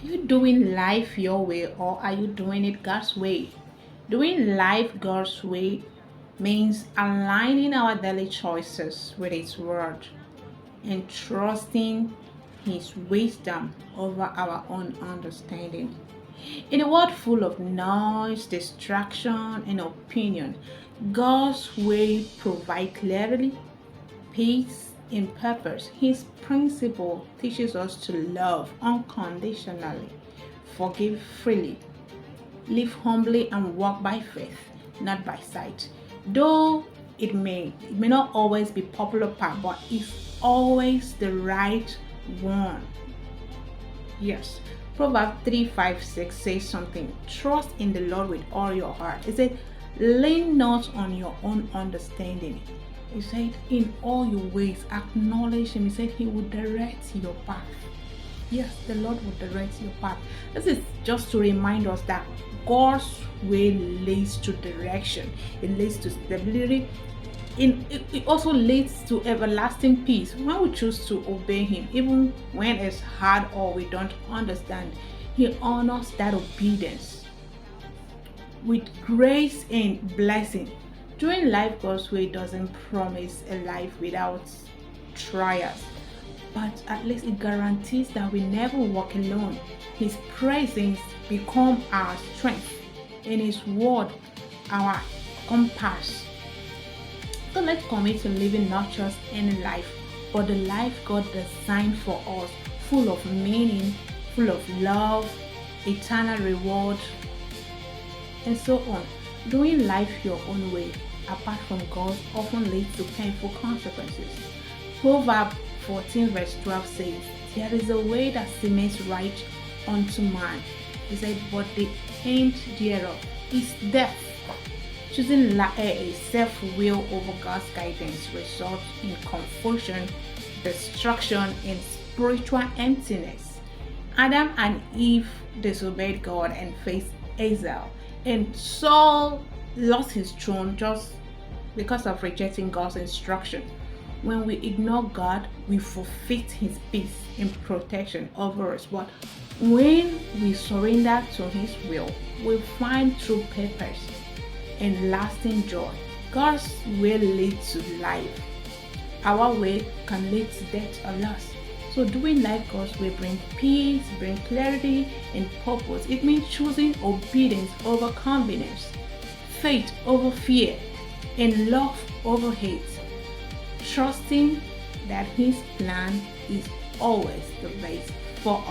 You doing life your way or are you doing it God's way? Doing life God's way means aligning our daily choices with His Word and trusting His wisdom over our own understanding. In a world full of noise, distraction, and opinion, God's way provides clarity, peace, and purpose. His principle teaches us to love unconditionally, forgive freely, live humbly, and walk by faith, not by sight. Though it may not always be popular path, but it's always the right one. Yes. Proverbs 3:5-6 says something. Trust in the Lord with all your heart. It said, lean not on your own understanding. He said, in all your ways, acknowledge Him. He said, He will direct your path. Yes, the Lord will direct your path. This is just to remind us that God's way leads to direction, it leads to stability, it also leads to everlasting peace when we choose to obey Him, even when it's hard or we don't understand. He honors that obedience with grace and blessing. Doing life God's way doesn't promise a life without trials, but at least it guarantees that we never walk alone. His presence become our strength, and His word our compass. So let's commit to living not just any life, but the life God designed for us, full of meaning, full of love, eternal reward, and so on. Doing life your own way, apart from God, often leads to painful consequences. Proverbs 14 verse 12 says, there is a way that seems right unto man. He said, but the end thereof is death. Choosing a self-will over God's guidance results in confusion, destruction, and spiritual emptiness. Adam and Eve disobeyed God and faced Hazael, and Saul lost his throne just because of rejecting God's instruction. When we ignore God, we forfeit His peace and protection over us. But when we surrender to His will, we find true purpose and lasting joy. God's way leads to life. Our way can lead to death or loss. So doing life God's way brings peace, brings clarity and purpose. It means choosing obedience over convenience, faith over fear, and love over hate. Trusting that His plan is always the best for us.